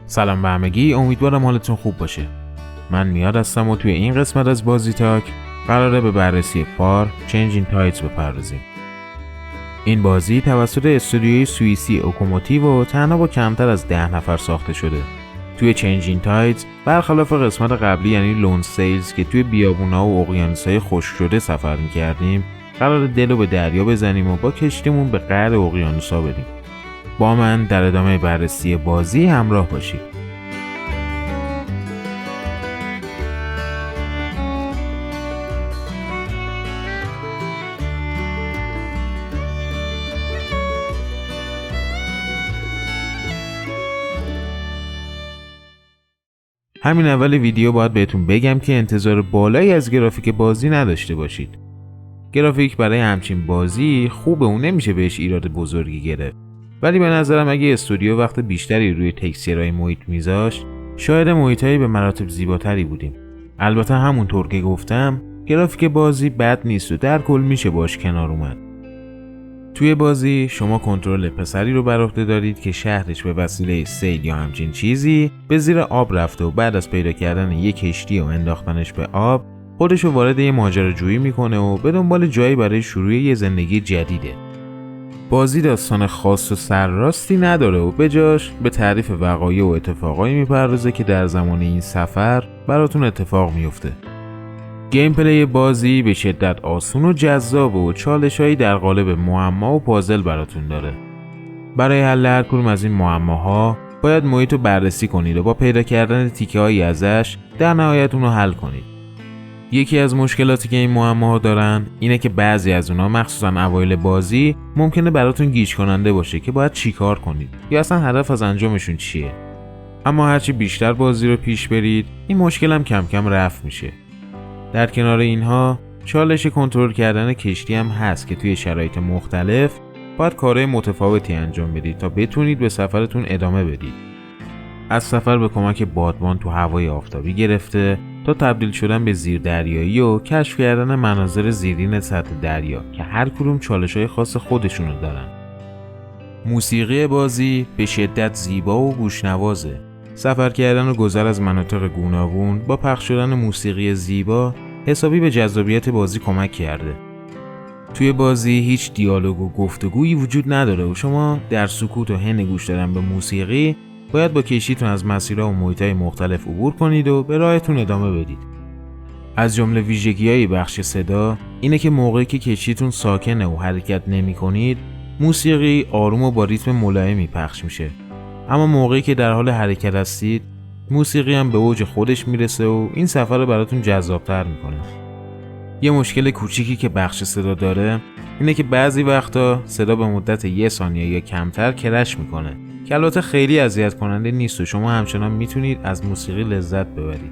سلام به همگی، امیدوارم حالتون خوب باشه. من میاد هستم و توی این قسمت از بازی تاک قراره به بررسی فار چنجینگ تایدز بپردازیم. این بازی توسط استودیوی سوئیسی اوکوموتیو و تنها با کمتر از 10 نفر ساخته شده. توی چنجینگ تایدز برخلاف قسمت قبلی یعنی لون سیلز که توی بیابونا و اقیانوس‌های خشک شده سفر می‌کردیم، قراره دلو به دریا بزنیم و با کشتیمون به غرب اقیانوس‌ها بریم. با من در ادامه بررسی بازی همراه باشید. همین اول ویدیو باید بهتون بگم که انتظار بالایی از گرافیک بازی نداشته باشید. گرافیک برای همچین بازی خوبه و نمیشه بهش ایراد بزرگی گرفت. ولی به نظرم اگه استودیو وقت بیشتری روی تکسچرهای محیط میذاشت، شاید محیطایی به مراتب زیباتری بودیم. البته همونطور که گفتم، گرافیک بازی بد نیست و در کل میشه باش کنار اومد. توی بازی شما کنترل پسری رو بر عهده دارید که شهرش به وسیله سیل یا همچین چیزی به زیر آب رفته و بعد از پیدا کردن یک کشتی و انداختنش به آب، خودش رو وارد یه ماجراجویی میکنه و به دنبال جایی برای شروع یه زندگی جدیده. بازی داستان خاص و سرراستی نداره و به جاش به تعریف وقایع و اتفاقایی میپردازه که در زمان این سفر براتون اتفاق میفته. گیم پلی بازی به شدت آسون و جذاب و چالشایی در قالب معما و پازل براتون داره. برای حل هر کدوم از این معماها باید محیط رو بررسی کنید و با پیدا کردن تیکه‌هایی ازش در نهایت اون رو حل کنید. یکی از مشکلاتی که این معماها دارن اینه که بعضی از اونها مخصوصا اوایل بازی ممکنه براتون گیج کننده باشه که باید چیکار کنید یا اصلا هدف از انجامشون چیه. اما هرچی بیشتر بازی رو پیش برید این مشکل هم کم کم رفع میشه. در کنار اینها چالش کنترل کردن کشتی هم هست که توی شرایط مختلف باید کارهای متفاوتی انجام بدید تا بتونید به سفرتون ادامه بدید. از سفر به کمک بادبان تو هوای آفتابی گرفته تا تبدیل شدن به زیردریایی و کشف کردن مناظر زیرین سطح دریا که هر کدوم چالش‌های خاص خودشونو دارن. موسیقی بازی به شدت زیبا و گوشنوازه. سفر کردن و گذر از مناطق گوناگون با پخش شدن موسیقی زیبا حسابی به جذابیت بازی کمک کرده. توی بازی هیچ دیالوگ و گفتگویی وجود نداره و شما در سکوت و حین گوش دادن به موسیقی باید با کشتیتون از مسیرها و محیطهای مختلف عبور کنید و به راهتون ادامه بدید. از جمله ویژگی‌های بخش صدا اینه که موقعی که کشتیتون ساکنه و حرکت نمی‌کنید، موسیقی آروم و با ریتم ملایمی پخش میشه. اما موقعی که در حال حرکت هستید، موسیقی هم به اوج خودش میرسه و این سفر رو براتون جذاب‌تر میکنه. یه مشکل کوچیکی که بخش صدا داره اینه که بعضی وقتا صدا به مدت 1 ثانیه یا کمتر کرش میکنه که البته خیلی اذیت کننده نیست و شما همچنان میتونید از موسیقی لذت ببرید.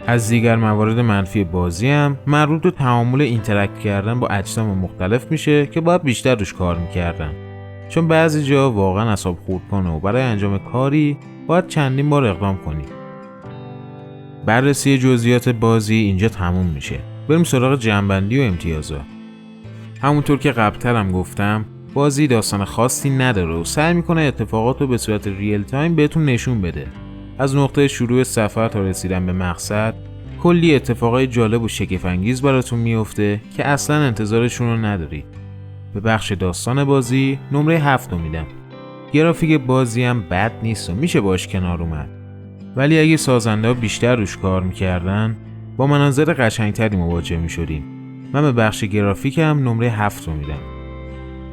از دیگر موارد منفی بازی هم مربوط به تعامل اینتراکت کردن با اجسام مختلف میشه که باید بیشتر روش کار میکردن، چون بعضی جا واقعا اعصاب خورد کنه و برای انجام کاری باید چندین بار اقدام کنی. بررسی جزئیات بازی اینجا تموم میشه. بریم سراغ جنبندی و امتیازات. همونطور که قبل‌ترم گفتم، بازی داستان خاصی نداره و سعی میکنه اتفاقات رو به صورت ریل تایم بهتون نشون بده. از نقطه شروع سفر تا رسیدن به مقصد، کلی اتفاقای جالب و شگفت‌انگیز براتون میفته که اصلا انتظارشون رو ندارید. به بخش داستان بازی نمره 7 میدم. گرافیک بازی هم بد نیست و میشه باش کنار اومد. ولی اگه سازنده ها بیشتر روش کار میکردن با مناظر قشنگتری مواجه میشدیم. من به بخش گرافیک هم نمره 7 میدم.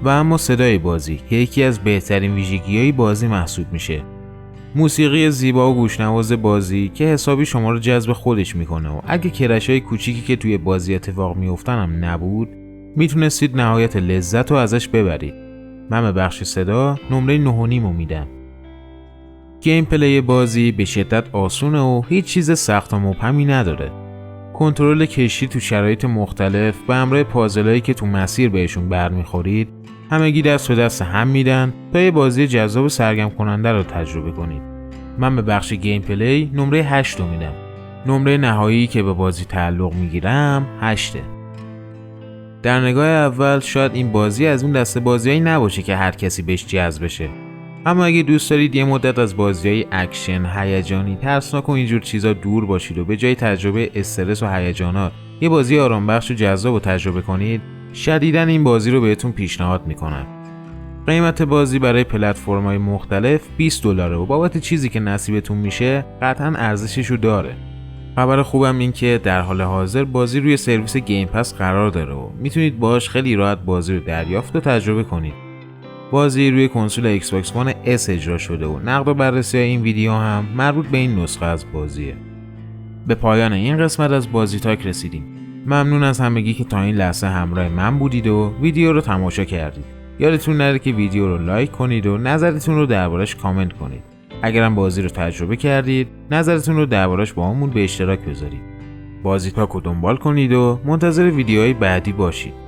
و اما صدای بازی که یکی از بهترین ویژگی‌های بازی محسوب میشه. موسیقی زیبا و گوشنواز بازی که حسابی شما رو جذب خودش میکنه و اگه کرش‌های کوچیکی که توی بازی اتفاق میافتن هم نبود، میتونستید نهایت لذت رو ازش ببرید. من به بخش صدا نمره 9.5 میدم. گیم پلی بازی به شدت آسونه و هیچ چیز سخت و مبهمی نداره. کنترل کشتی تو شرایط مختلف به همراه پازلایی که تو مسیر بهشون برمیخورید همگی دست به دست هم میدن تا یه بازی جذاب و سرگرم کننده رو تجربه کنید. من به بخش گیم پلی نمره 8 میدم. نمره نهایی که به بازی تعلق میگیرم 8. در نگاه اول شاید این بازی از اون دسته بازیایی نباشه که هر کسی بهش جذب بشه. اما اگه دوست دارید یه مدت از بازی‌های اکشن، هیجانی، ترسناک و اینجور چیزا دور باشید و به جای تجربه استرس و هیجانات یه بازی آرامبخش و جذاب رو تجربه کنید، شدیداً این بازی رو بهتون پیشنهاد میکنم. قیمت بازی برای پلتفرم‌های مختلف $20 و بابت چیزی که نصیبتون میشه قطعاً ارزشش رو داره. خبر خوبم این که در حال حاضر بازی روی سرویس گیم پس قرار داره و میتونید باهاش خیلی راحت بازی رو دریافت و تجربه کنید. بازی روی کنسول ایکس باکس وان اس اجرا شده و نقد و بررسی این ویدیو هم مربوط به این نسخه از بازیه. به پایان این قسمت از بازی تاک رسیدیم. ممنون از همگی که تا این لحظه همراه من بودید و ویدیو رو تماشا کردید. یادتون نره که ویدیو رو لایک کنید و نظرتون رو دربارش کامنت کنید. اگرم بازی رو تجربه کردید، نظرتون رو دربارش با همون به اشتراک بذارید. بازی تاک رو دنبال کنید و منتظر ویدیوهای بعدی باشید.